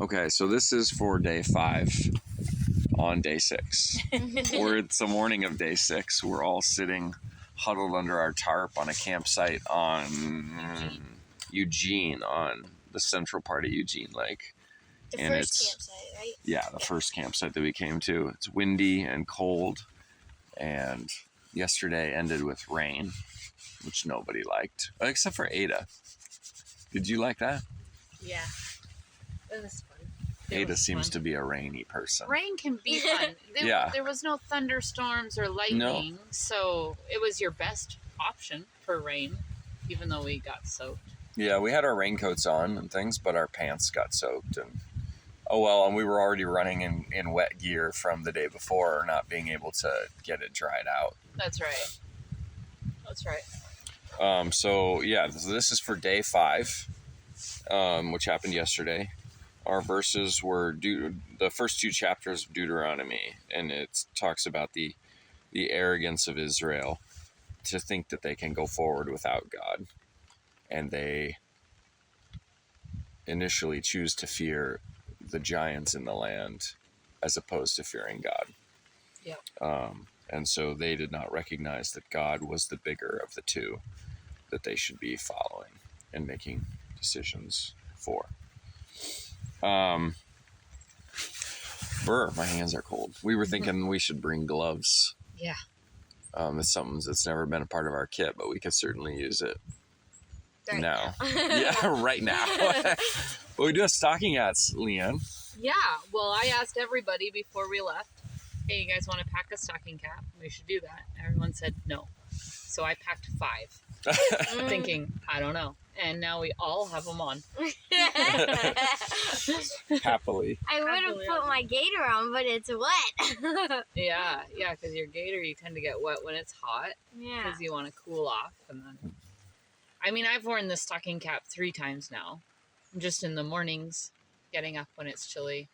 Okay, so this is for day 5 on day 6. It's the morning of day 6. We're all sitting huddled under our tarp on a campsite on Eugene, on the central part of Eugene Lake. The first campsite, right? Yeah, the first campsite that we came to. It's windy and cold, and yesterday ended with rain, which nobody liked, except for Ada. Did you like that? Yeah, it was fun. Ada seems to be a rainy person. Rain can be fun. There was no thunderstorms or lightning, so it was your best option for rain, even though we got soaked. Yeah, we had our raincoats on and things, but our pants got soaked. And and we were already running in wet gear from the day before, not being able to get it dried out. That's right. So this is for day 5, which happened yesterday. Our verses were the first 2 chapters of Deuteronomy, and it talks about the arrogance of Israel to think that they can go forward without God. And they initially choose to fear the giants in the land as opposed to fearing God. Yeah. And so they did not recognize that God was the bigger of the two that they should be following and making decisions for. My hands are cold. We were thinking we should bring gloves. Yeah. It's something that's never been a part of our kit, but we could certainly use it now. Right now. But we do have stocking hats, Leanne. Yeah, well, I asked everybody before we left, hey, you guys want to pack a stocking cap? We should do that. Everyone said no. So I packed 5, thinking, I don't know. And now we all have them on. Happily. I would have put my gaiter on, but it's wet. Yeah, because your gaiter, you tend to get wet when it's hot. Yeah. Because you want to cool off. And then, I've worn this stocking cap 3 times now. Just in the mornings, getting up when it's chilly.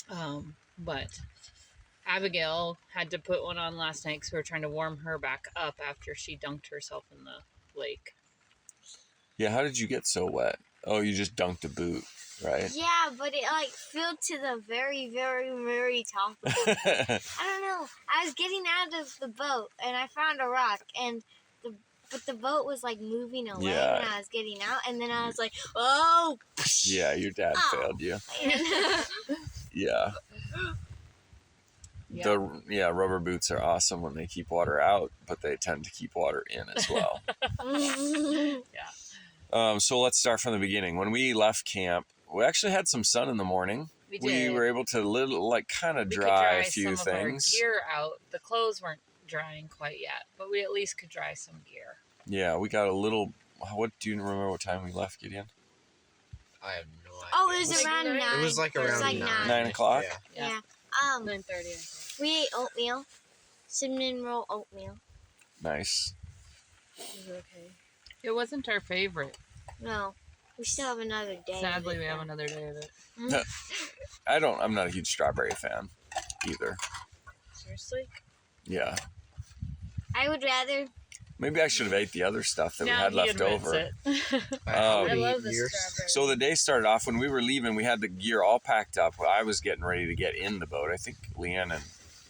But Abigail had to put one on last night because we were trying to warm her back up after she dunked herself in the lake. Yeah, how did you get so wet? Oh, you just dunked a boot, right? Yeah, but it filled to the very, very, very top of it. I don't know. I was getting out of the boat and I found a rock but the boat was moving away when I was getting out, and then I was like, oh! Yeah, your dad failed you. Yeah. Rubber boots are awesome when they keep water out, but they tend to keep water in as well. Yeah. So let's start from the beginning. When we left camp, we actually had some sun in the morning. We did. We were able to kind of dry a few some things. Of our gear out. The clothes weren't drying quite yet, but we at least could dry some gear. Yeah, we got a little. What do you remember? What time we left, Gideon? I have no idea. Oh, it was around 9. It was around 9. 9 o'clock. Yeah. 9:30. I think. We ate oatmeal, cinnamon roll oatmeal. Nice. It was okay. It wasn't our favorite. No, we still have another day. Sadly, we have another day of it. I'm not a huge strawberry fan either. Seriously? Yeah. I would rather. Maybe I should have ate the other stuff that we had left over. I love the strawberry. So the day started off when we were leaving. We had the gear all packed up. I was getting ready to get in the boat. I think Leanne and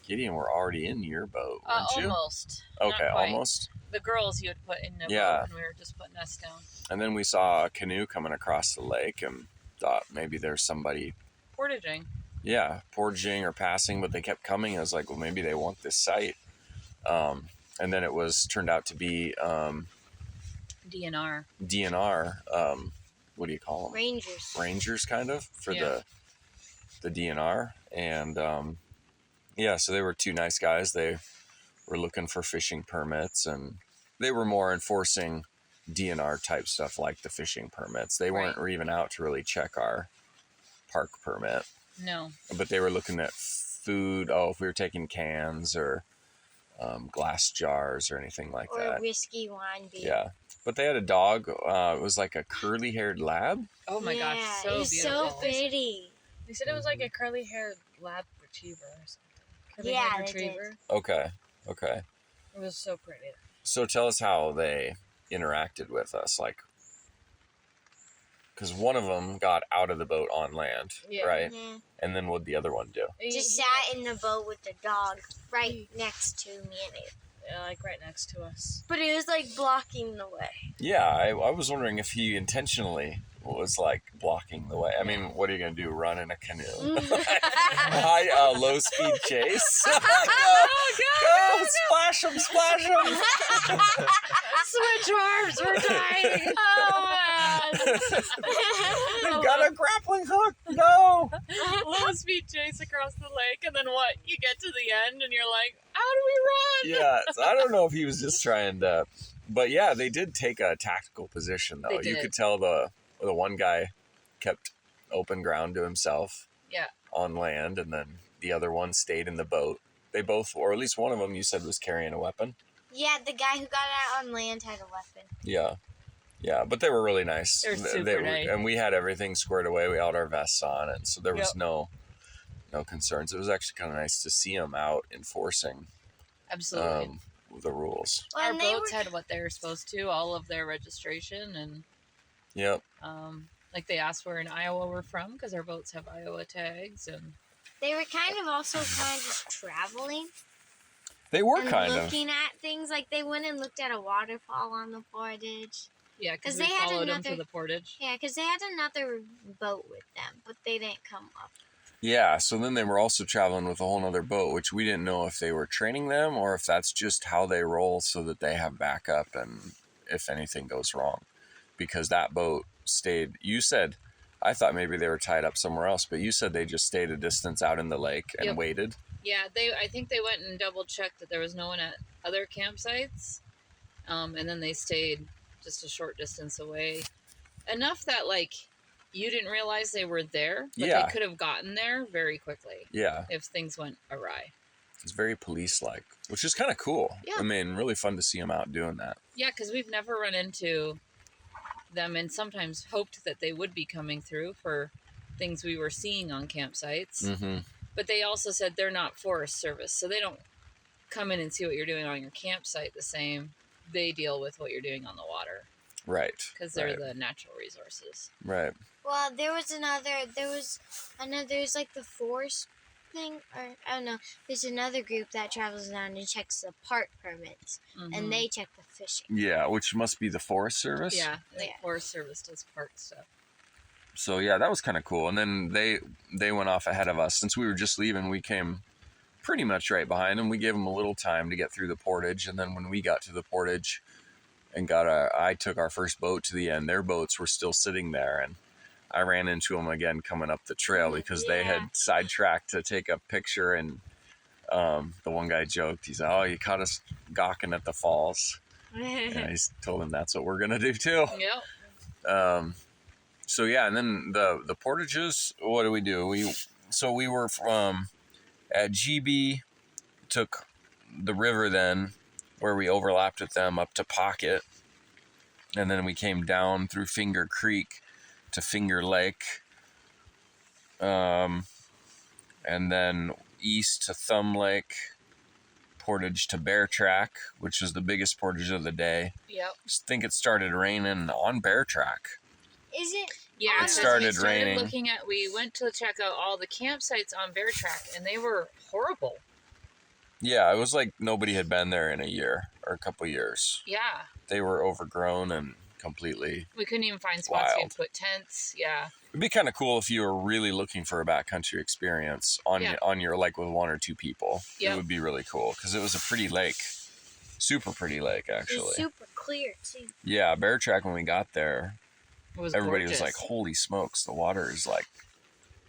Gideon were already in your boat, weren't you? Almost. Okay, almost. The girls you had put in the boat, and we were just putting us down. And then we saw a canoe coming across the lake and thought maybe there's somebody portaging. Yeah, portaging or passing, but they kept coming. I was like, well, maybe they want this site. And then it turned out to be DNR. What do you call them? Rangers, kind of, for the DNR. And so they were 2 nice guys. They were looking for fishing permits, and they were more enforcing DNR type stuff like the fishing permits. They weren't even out to really check our park permit. No. But they were looking at food. Oh, if we were taking cans or glass jars or anything like that. Or whiskey, wine, beer. Yeah. But they had a dog. It was like a curly-haired lab. Oh my gosh, so it was beautiful. so pretty. They said it was like a curly-haired lab retriever or something. Yeah, retriever. Okay. It was so pretty. So tell us how they interacted with us. because one of them got out of the boat on land, Yeah. right? Yeah. And then what'd the other one do? Just sat in the boat with the dog right next to me and it. Yeah, like right next to us. But it was like blocking the way. Yeah, I was wondering if he intentionally was like blocking the way. I mean, what are you gonna do? Run in a canoe? High, low speed chase. Go! Splash him! Splash him! Switch arms, we're dying. We've got a grappling hook. No. Low speed chase across the lake, and then what? You get to the end, and you're like, how do we run? Yeah, so I don't know if he was just trying to, but yeah, they did take a tactical position though. They You did. could tell the one guy kept open ground to himself. Yeah. On land, and then the other one stayed in the boat. They both, or at least one of them, you said was carrying a weapon. Yeah, the guy who got out on land had a weapon. Yeah. Yeah, but they were really nice. They're super nice. And we had everything squared away. We had our vests on, and so there was no concerns. It was actually kind of nice to see them out enforcing Absolutely. the rules. Well, Our and they boats were- had what they were supposed to, all of their registration, and Yep. like they asked where in Iowa we're from because our boats have Iowa tags, and They were kind of also kind of just traveling They were and kind of. looking at things. Like they went and looked at a waterfall on the portage. yeah, because 'Cause we they had followed them to another- the portage. Yeah, because they had another boat with them, but they didn't come up. Yeah, so then they were also traveling with a whole nother boat, which we didn't know if they were training them or if that's just how they roll so that they have backup and if anything goes wrong. Because that boat stayed, you said, I thought maybe they were tied up somewhere else, but you said they just stayed a distance out in the lake and Yep. waited. Yeah, I think they went and double checked that there was no one at other campsites, and then they stayed just a short distance away, enough that like you didn't realize they were there, but Yeah. they could have gotten there very quickly Yeah, if things went awry. it's very police-like, which is kind of cool. Yeah. I mean, really fun to see them out doing that. Yeah, because we've never run into them, and sometimes hoped that they would be coming through for things we were seeing on campsites. Mm-hmm. But they also said they're not Forest Service, so they don't come in and see what you're doing on your campsite the same. They deal with what you're doing on the water Right. because they're right. the natural resources. Right. Well, there's like the forest thing, or I don't know. There's another group that travels around and checks the park permits, Mhm. and they check the fishing. Yeah, which must be the Forest Service. Yeah, I think Yeah. Forest Service does park stuff. So yeah, that was kind of cool. And then they went off ahead of us. Since we were just leaving, we came pretty much right behind them. We gave them a little time to get through the portage, and then when we got to the portage and I took our first boat to the end, their boats were still sitting there, and I ran into them again coming up the trail because they Yeah. had sidetracked to take a picture, and the one guy joked, he's like, "Oh, you caught us gawking at the falls," and I just told him that's what we're gonna do too. Yep. So yeah, and then the portages, what do? We were from at GB, took the river then where we overlapped with them up to Pocket, and then we came down through Finger Creek to Finger Lake, and then east to Thumb Lake, portage to Bear Track, which was the biggest portage of the day. Yep. I think it started raining on Bear Track. Is it? Yeah, It 'cause started we started raining. we went to check out all the campsites on Bear Track, and they were horrible. Yeah, it was like nobody had been there in a year or a couple years. Yeah. They were overgrown and completely. We couldn't even find spots we Wild. could put tents. Yeah. It'd be kind of cool if you were really looking for a backcountry experience on Yeah. your like with one or two people. Yep. It would be really cool because it was a pretty lake, super pretty lake actually. It's super clear too. Yeah, Bear Track when we got there, It was everybody gorgeous. was like, "Holy smokes, the water is like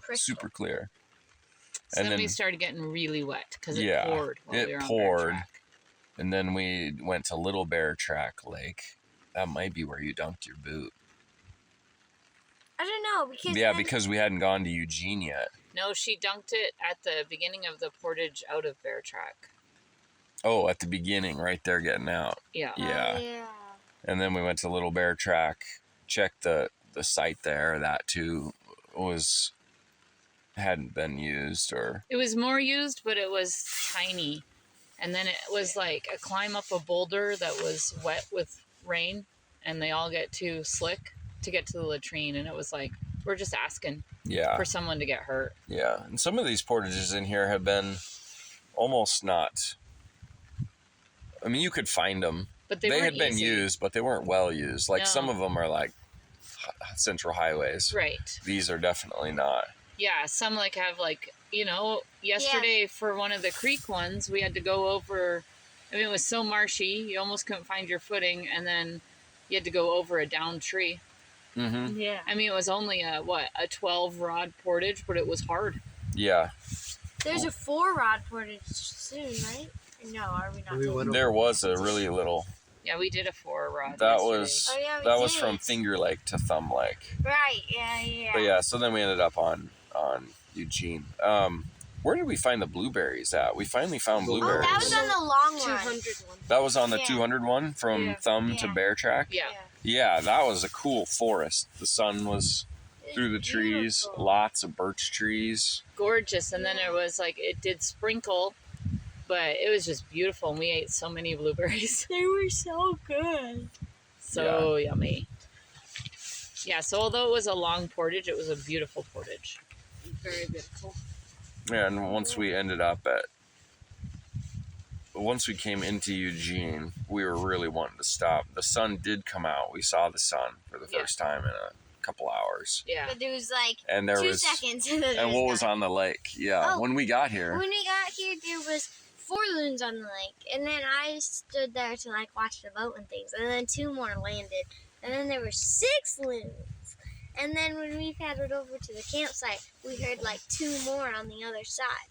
Crystal. super clear." So and then we then- started getting really wet because Yeah, it poured while it we were on poured. Bear Track. And then we went to Little Bear Track Lake. That might be where you dunked your boot. I don't know because Yeah, then- because we hadn't gone to Eugene yet. No, she dunked it at the beginning of the portage out of Bear Track. Oh, at the beginning, right there getting out. Yeah. Yeah. Oh, yeah. And then we went to Little Bear Track, checked the site there. That too hadn't been used or. It was more used, but it was tiny. And then it was like a climb up a boulder that was wet with rain, and they all get too slick. to get to the latrine, and it was like we're just asking Yeah. for someone to get hurt. Yeah. And some of these portages in here have been almost not. I mean, you could find them. But They weren't had been easy. used, but they weren't well used. Like No. some of them are like central highways. Right. These are definitely not. Yeah, some like have like, yesterday for one of the creek ones, we had to go over, I mean, it was so marshy, you almost couldn't find your footing, and then you had to go over a downed tree. Mm-hmm. Yeah. I mean, it was only a 12 rod portage, but it was hard. Yeah. There's a 4-rod portage soon, right? No, are we not? We went There was a really little. Yeah, we did a 4 rod. That yesterday. was Oh, yeah, we that was did. from Finger Lake to Thumb Lake. Right. Yeah. But yeah, so then we ended up on Eugene. Where did we find the blueberries at? We finally found Oh, blueberries. that was on the long one. 200 one. That was on the Yeah. 200 one from Yeah. Thumb to Yeah. Bear Track. Yeah. Yeah, that was a cool forest. The sun was through the trees, Beautiful. lots of birch trees. Gorgeous. And then it was like, it did sprinkle, but it was just beautiful. And we ate so many blueberries. They were so good. So yummy. Yeah, so although it was a long portage, it was a beautiful portage. Very beautiful. Yeah, and once we came into Eugene, we were really wanting to stop. The sun did come out. We saw the sun for the Yeah. first time in a couple hours. Yeah. But there was like And there 2 was seconds. and what was on the lake? Yeah, Oh. when we got here. When we got here, there was 4 loons on the lake, and then I stood there to like watch the boat and things, and then 2 more landed, and then there were 6 loons, and then when we paddled over to the campsite, we heard like 2 more on the other side.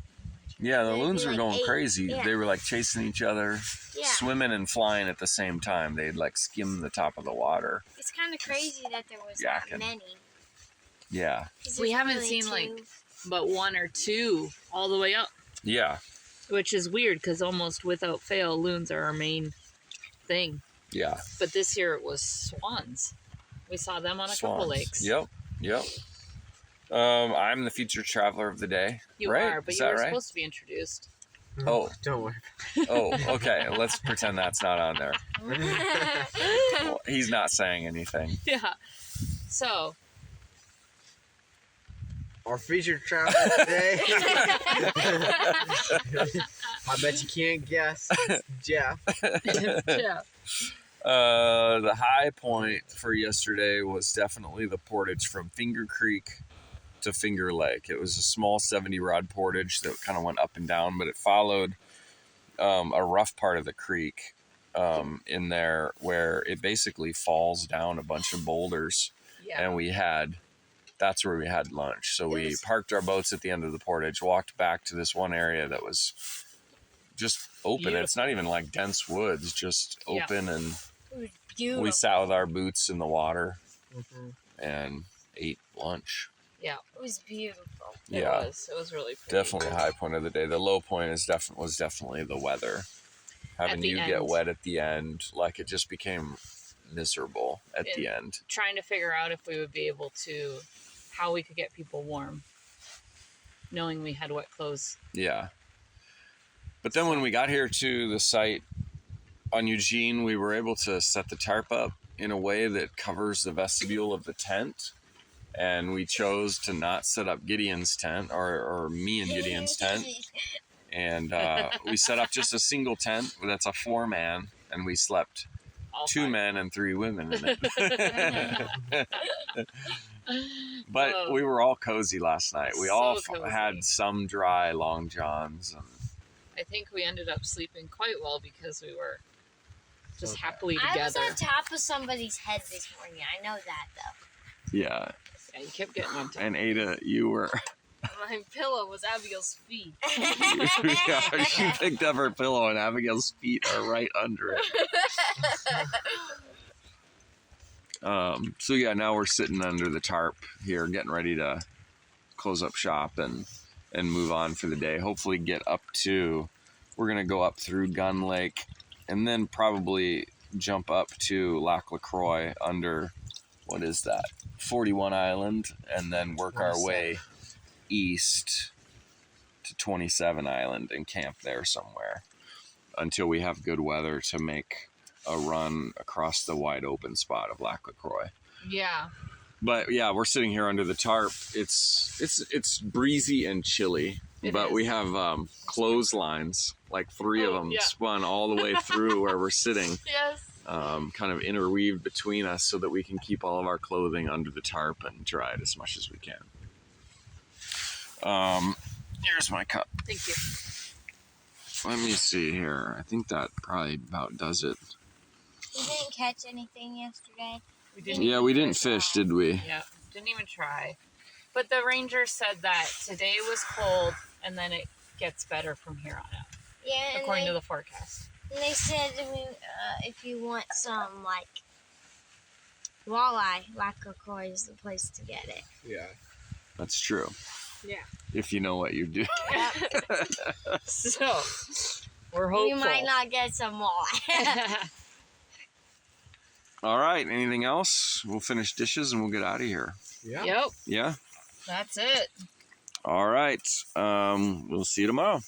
Yeah, the There'd be loons were like going 8. crazy. Yeah. They were like chasing each other, Yeah, swimming and flying at the same time. They'd like skim the top of the water. it's kind of crazy that there was Yakking. that many. Yeah. 'Cause We there's haven't only seen, 2. like, but 1 or 2 all the way up, Yeah. which is weird because almost without fail, loons are our main thing. Yeah. But this year it was swans. We saw them on a couple Swans. lakes. Yep. I'm the featured traveler of the day. You right? are, but Is you that were right? supposed to be introduced. Oh. Don't worry. Oh, okay. Let's pretend that's not on there. Well, he's not saying anything. Yeah. So, Our featured traveler today. I bet you can't guess. It's Jeff. yeah. The high point for yesterday was definitely the portage from Finger Creek to Finger Lake. It was a small 70-rod portage that kind of went up and down, but it followed a rough part of the creek in there where it basically falls down a bunch of boulders. Yeah. And that's where we had lunch. So we parked our boats at the end of the portage, walked back to this one area that was just open. Beautiful. It's not even like dense woods, just open. And It was beautiful. we sat with our boots in the water Mhm. and ate lunch. It was beautiful. It Yeah, was. It was really pretty. definitely a high point of the day. The low point was definitely the weather. Having the you end. get wet at the end, like it just became miserable at the end. Trying to figure out if we would be able to, how we could get people warm, knowing we had wet clothes. Yeah. But then when we got here to the site on Eugene, we were able to set the tarp up in a way that covers the vestibule of the tent. And we chose to not set up Gideon's tent or me and Gideon's tent. And we set up just a single tent. That's a 4-man. And we slept All 2 fine. men and 3 women in it. But Whoa. we were all cozy last night. We So all cozy. had some dry long johns. And I think we ended up sleeping quite well because we were just Okay. happily I was together. on top of somebody's head this morning. I know that though. yeah. Yeah, you kept getting on top. And Ada, you were. My pillow was Abigail's feet. Yeah, she picked up her pillow, and Abigail's feet are right under it. So yeah, now we're sitting under the tarp here, getting ready to close up shop and move on for the day. Hopefully, we're gonna go up through Gun Lake, and then probably jump up to Lac LaCroix under, what is that, 41 Island, and then work our way east to 27 Island and camp there somewhere until we have good weather to make a run across the wide open spot of Lac LaCroix. Yeah. But yeah, we're sitting here under the tarp. It's breezy and chilly, but we have clotheslines, like 3 of them spun all the way through where we're sitting. Yes. Kind of interweaved between us so that we can keep all of our clothing under the tarp and dry it as much as we can. Here's my cup. Thank you. Let me see here. I think that probably about does it. You didn't catch anything yesterday? We didn't. Yeah, we didn't fish, did we? Yeah, didn't even try. But the ranger said that today was cold, and then it gets better from here on out, Yeah, according to the forecast. and they said if you want some, like, walleye, Wacocoy is the place to get it. Yeah. That's true. Yeah. If you know what you do. So, we're hopeful. You might not get some walleye. All right. Anything else? We'll finish dishes and we'll get out of here. Yeah. Yep, Yeah? that's it. All right. We'll see you tomorrow.